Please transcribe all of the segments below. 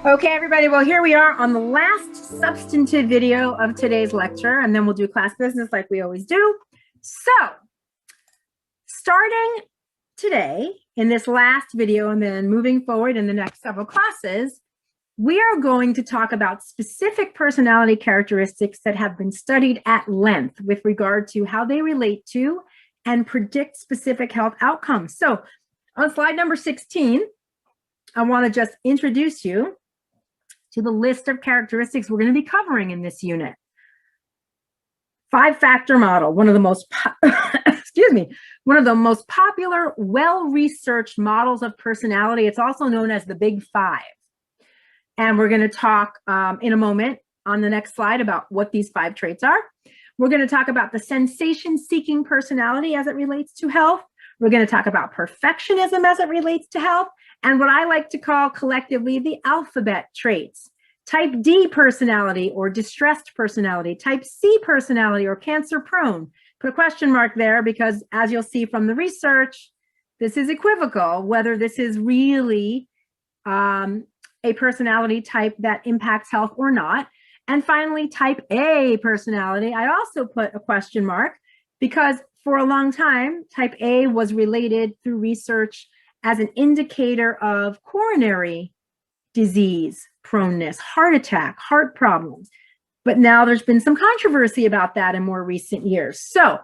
Okay, everybody, well, here we are on the last substantive video of today's lecture, and then we'll do class business like we always do. So, starting today in this last video and then moving forward in the next several classes, we are going to talk about specific personality characteristics that have been studied at length with regard to how they relate to and predict specific health outcomes. So, on slide number 16, I want to just introduce you to the list of characteristics we're going to be covering in this unit. 5-factor model, one of the most one of the most popular, well-researched models of personality. It's also known as the Big Five. And we're going to talk in a moment on the next slide about what these 5 traits are. We're going to talk about the sensation-seeking personality as it relates to health. We're going to talk about perfectionism as it relates to health, and what I like to call collectively the alphabet traits. Type D personality or distressed personality, type C personality or cancer prone. Put a question mark there because, as you'll see from the research, this is equivocal whether this is really a personality type that impacts health or not. And finally, type A personality. I also put a question mark because for a long time, type A was related through research as an indicator of coronary disease proneness, heart attack, heart problems. But now there's been some controversy about that in more recent years. So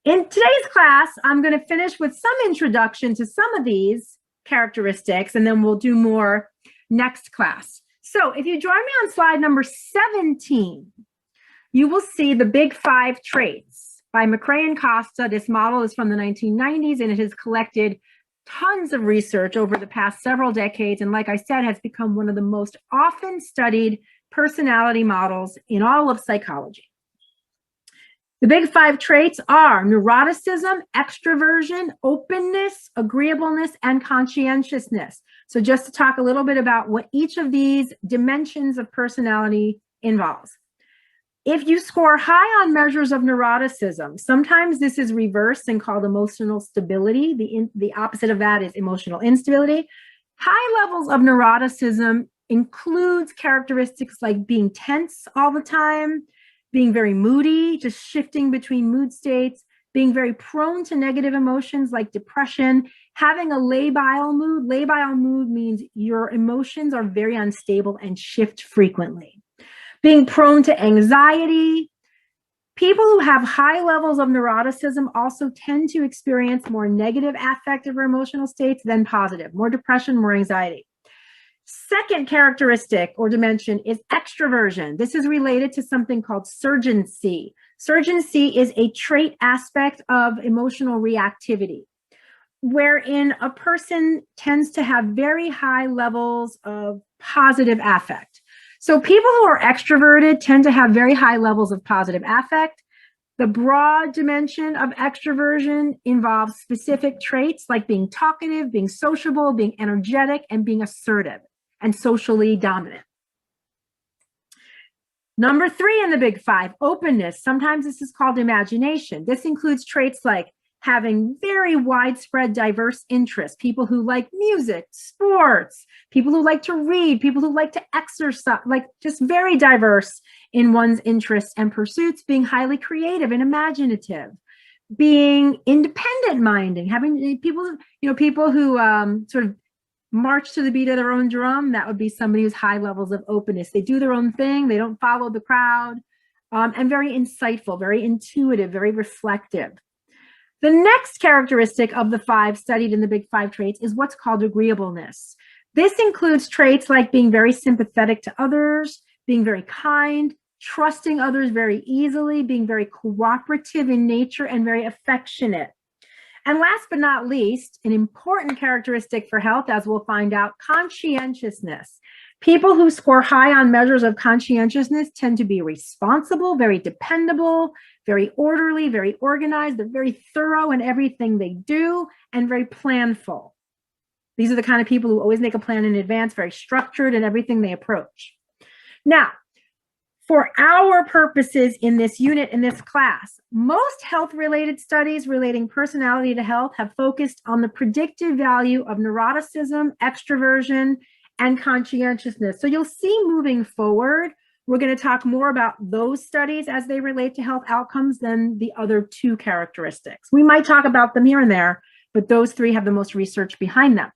in today's class, I'm going to finish with some introduction to some of these characteristics, and then we'll do more next class. So if you join me on slide number 17, you will see the Big Five traits by McRae and Costa. This model is from the 1990s, and it has collected tons of research over the past several decades, and like I said, has become one of the most often studied personality models in all of psychology. The Big Five traits are neuroticism, extroversion, openness, agreeableness, and conscientiousness. So just to talk a little bit about what each of these dimensions of personality involves. If you score high on measures of neuroticism, sometimes this is reversed and called emotional stability. The opposite of that is emotional instability. High levels of neuroticism includes characteristics like being tense all the time, being very moody, just shifting between mood states, being very prone to negative emotions like depression, having a labile mood. Labile mood means your emotions are very unstable and shift frequently. Being prone to anxiety. People who have high levels of neuroticism also tend to experience more negative affective or emotional states than positive, more depression, more anxiety. Second characteristic or dimension is extroversion. This is related to something called surgency. Surgency is a trait aspect of emotional reactivity, wherein a person tends to have very high levels of positive affect. So people who are extroverted tend to have very high levels of positive affect. The broad dimension of extroversion involves specific traits like being talkative, being sociable, being energetic, and being assertive and socially dominant. Number 3 in the Big Five, openness. Sometimes this is called imagination. This includes traits like having very widespread diverse interests, people who like music, sports, people who like to read, people who like to exercise, like just very diverse in one's interests and pursuits, being highly creative and imaginative, being independent minded, having people, people who sort of march to the beat of their own drum. That would be somebody who's high levels of openness. They do their own thing. They don't follow the crowd, and very insightful, very intuitive, very reflective. The next characteristic of the 5 studied in the Big Five traits is what's called agreeableness. This includes traits like being very sympathetic to others, being very kind, trusting others very easily, being very cooperative in nature, and very affectionate. And last but not least, an important characteristic for health, as we'll find out, conscientiousness. People who score high on measures of conscientiousness tend to be responsible, very dependable, very orderly, very organized. They're very thorough in everything they do and very planful. These are the kind of people who always make a plan in advance, very structured in everything they approach. Now, for our purposes in this unit, in this class, most health-related studies relating personality to health have focused on the predictive value of neuroticism, extroversion, and conscientiousness. So you'll see moving forward, we're going to talk more about those studies as they relate to health outcomes than the other two characteristics. We might talk about them here and there, but those three have the most research behind them.